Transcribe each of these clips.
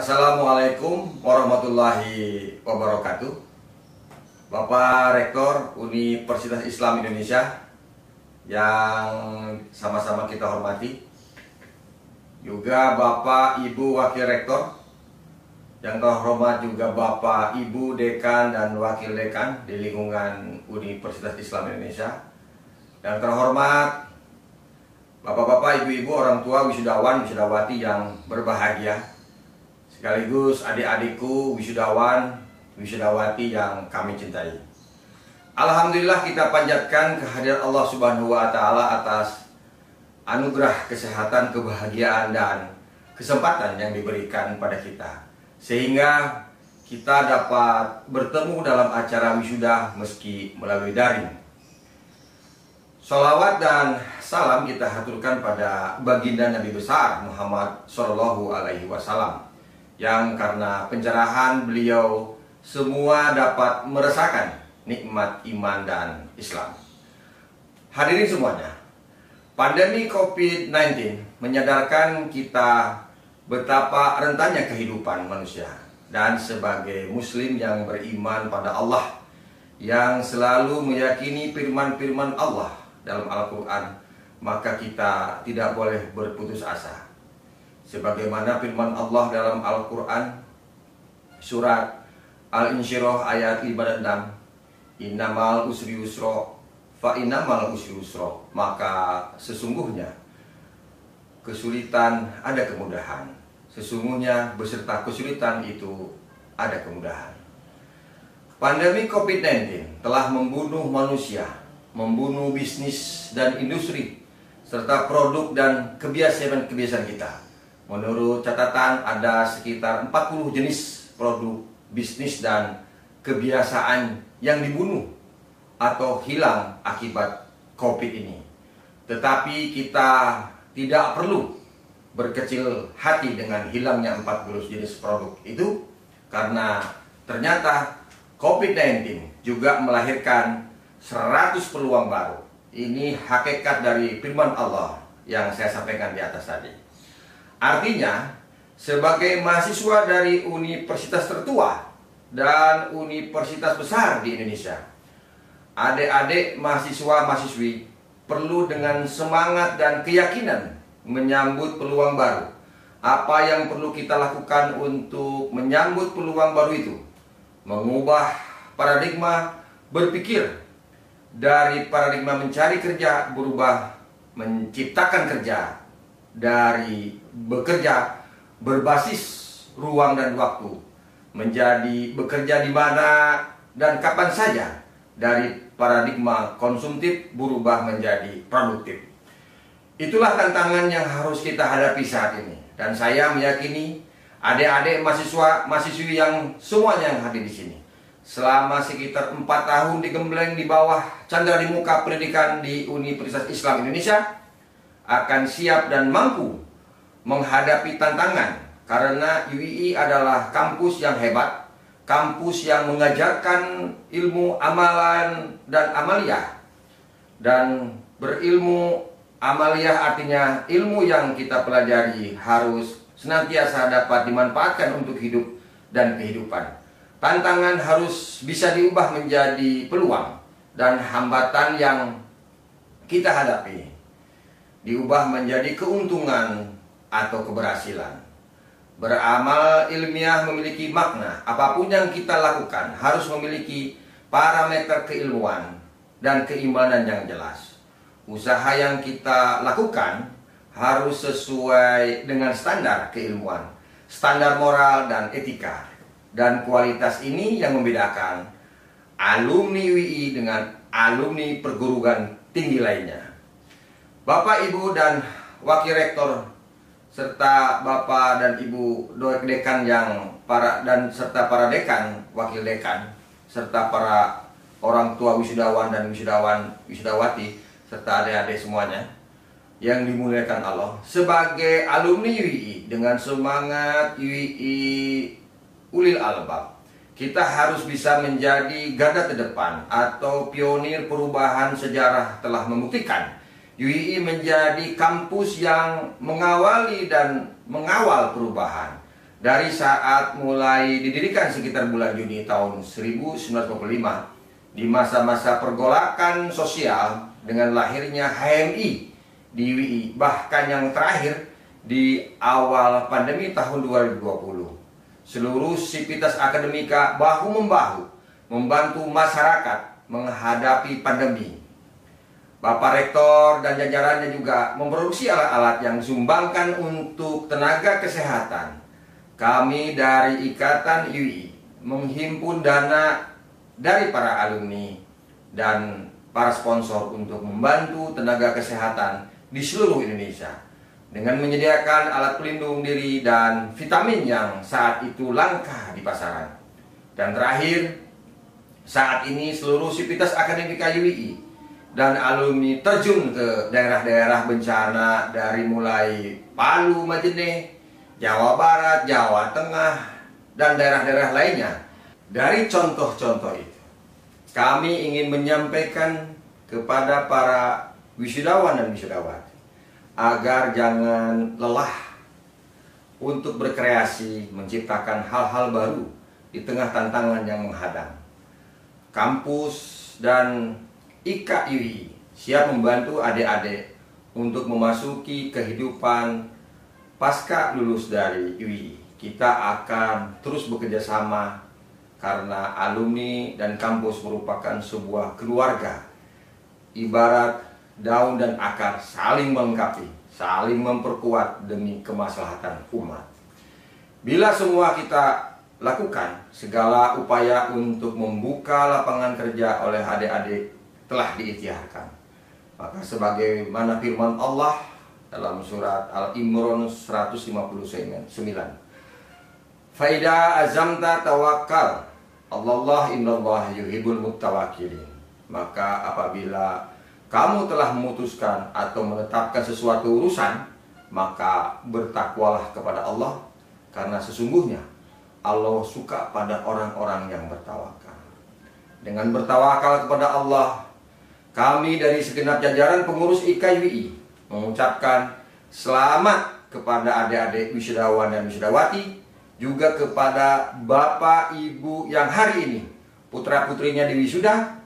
Assalamualaikum warahmatullahi wabarakatuh. Bapak Rektor Universitas Islam Indonesia yang sama-sama kita hormati, juga Bapak Ibu Wakil Rektor, yang terhormat juga Bapak Ibu Dekan dan Wakil Dekan di lingkungan Universitas Islam Indonesia, yang terhormat Bapak-bapak, ibu-ibu, orang tua, wisudawan, wisudawati yang berbahagia, sekaligus adik-adikku, wisudawan, wisudawati yang kami cintai. Alhamdulillah kita panjatkan kehadiran Allah Subhanahu wa Ta'ala atas anugerah kesehatan, kebahagiaan, dan kesempatan yang diberikan pada kita, sehingga kita dapat bertemu dalam acara wisuda meski melalui daring. Salawat dan salam kita haturkan pada baginda Nabi besar Muhammad Shallallahu Alaihi Wasallam, yang karena pencerahan beliau semua dapat merasakan nikmat iman dan Islam. Hadirin semuanya, pandemi COVID-19 menyadarkan kita betapa rentannya kehidupan manusia, dan sebagai muslim yang beriman pada Allah, yang selalu meyakini firman-firman Allah dalam Al-Quran, maka kita tidak boleh berputus asa. Sebagaimana firman Allah dalam Al-Quran surat Al-Insyirah ayat 56, innamal usri yusra fa innamal usri yusra, maka sesungguhnya kesulitan ada kemudahan, sesungguhnya beserta kesulitan itu ada kemudahan. Pandemi COVID-19 telah membunuh manusia, membunuh bisnis dan industri, serta produk dan kebiasaan-kebiasaan kita. Menurut catatan, ada sekitar 40 jenis produk, bisnis, dan kebiasaan yang dibunuh atau hilang akibat COVID ini. Tetapi kita tidak perlu berkecil hati dengan hilangnya 40 jenis produk itu, karena ternyata COVID-19 juga melahirkan 100 peluang baru. Ini hakikat dari firman Allah yang saya sampaikan di atas tadi. Artinya, sebagai mahasiswa dari universitas tertua dan universitas besar di Indonesia, adik-adik mahasiswa-mahasiswi perlu dengan semangat dan keyakinan menyambut peluang baru. Apa yang perlu kita lakukan untuk menyambut peluang baru itu? Mengubah paradigma berpikir dari paradigma mencari kerja berubah menciptakan kerja, dari bekerja berbasis ruang dan waktu menjadi bekerja di mana dan kapan saja, dari paradigma konsumtif berubah menjadi produktif. Itulah tantangan yang harus kita hadapi saat ini, dan saya meyakini adik-adik mahasiswa-mahasiswi yang semuanya yang hadir di sini selama sekitar 4 tahun digembleng di bawah candra di muka pendidikan di Universitas Islam Indonesia akan siap dan mampu menghadapi tantangan, karena UII adalah kampus yang hebat, kampus yang mengajarkan ilmu amalan dan amaliyah. Dan berilmu amaliyah artinya ilmu yang kita pelajari harus senantiasa dapat dimanfaatkan untuk hidup dan kehidupan. Tantangan harus bisa diubah menjadi peluang, dan hambatan yang kita hadapi diubah menjadi keuntungan atau keberhasilan. Beramal ilmiah memiliki makna. Apapun yang kita lakukan harus memiliki parameter keilmuan dan keimanan yang jelas. Usaha yang kita lakukan harus sesuai dengan standar keilmuan, standar moral dan etika. Dan kualitas ini yang membedakan alumni UII dengan alumni perguruan tinggi lainnya. Bapak, Ibu, dan Wakil Rektor, serta Bapak dan Ibu Dekan serta para dekan, wakil dekan, serta para orang tua wisudawan dan wisudawati, serta adik-adik semuanya yang dimuliakan Allah. Sebagai alumni UII dengan semangat UII Ulil Albab, kita harus bisa menjadi garda terdepan atau pionir perubahan. Sejarah telah membuktikan UII menjadi kampus yang mengawali dan mengawal perubahan. dari saat mulai didirikan sekitar bulan Juni tahun 1945, di masa-masa pergolakan sosial dengan lahirnya HMI di WI, bahkan yang terakhir di awal pandemi tahun 2020. Seluruh sivitas akademika bahu-membahu membantu masyarakat menghadapi pandemi. Bapak Rektor dan jajarannya juga memproduksi alat-alat yang disumbangkan untuk tenaga kesehatan. Kami dari Ikatan UI menghimpun dana dari para alumni dan para sponsor untuk membantu tenaga kesehatan di seluruh Indonesia dengan menyediakan alat pelindung diri dan vitamin yang saat itu langka di pasaran. Dan terakhir, saat ini seluruh sivitas akademika UI dan alumni terjun ke daerah-daerah bencana dari mulai Palu, Majene, Jawa Barat, Jawa Tengah, dan daerah-daerah lainnya. Dari contoh-contoh itu, kami ingin menyampaikan kepada para wisudawan dan wisudawati agar jangan lelah untuk berkreasi, menciptakan hal-hal baru di tengah tantangan yang menghadang. Kampus dan IKUI siap membantu adik-adik untuk memasuki kehidupan pasca lulus dari UI. Kita akan terus bekerja sama karena alumni dan kampus merupakan sebuah keluarga. Ibarat daun dan akar saling melengkapi, saling memperkuat demi kemaslahatan umat. Bila semua kita lakukan, segala upaya untuk membuka lapangan kerja oleh adik-adik telah diikhtiarkan. Maka sebagaimana firman Allah dalam surat Al-Imran 159, Faida azamta tawakkal, Allah innallaha yuhibbul muttawakkilin. Maka apabila kamu telah memutuskan atau menetapkan sesuatu urusan, maka bertakwalah kepada Allah, karena sesungguhnya Allah suka pada orang-orang yang bertawakal. Dengan bertawakal kepada Allah, kami dari segenap jajaran pengurus IKUI mengucapkan selamat kepada adik-adik wisudawan dan wisudawati, juga kepada bapak ibu yang hari ini putra-putrinya diwisuda.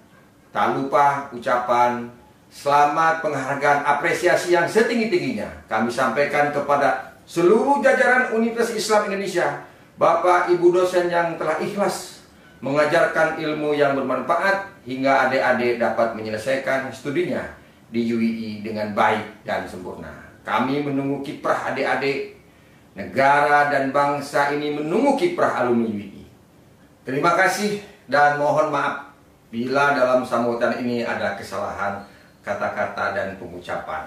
Tak lupa ucapan selamat, penghargaan, apresiasi yang setinggi-tingginya kami sampaikan kepada seluruh jajaran Universitas Islam Indonesia, bapak ibu dosen yang telah ikhlas mengajarkan ilmu yang bermanfaat hingga adik-adik dapat menyelesaikan studinya di UI dengan baik dan sempurna. Kami menunggu kiprah adik-adik, negara dan bangsa ini menunggu kiprah alumni UI. Terima kasih dan mohon maaf bila dalam sambutan ini ada kesalahan kata-kata dan pengucapan.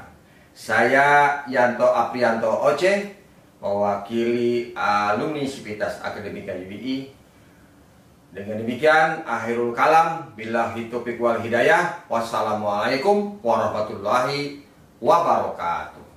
Saya Yanto Aprianto Oce, mewakili alumni Sivitas Akademika UI. Dengan demikian, akhirul kalam, billahi taufiq wal hidayah. Wassalamualaikum warahmatullahi wabarakatuh.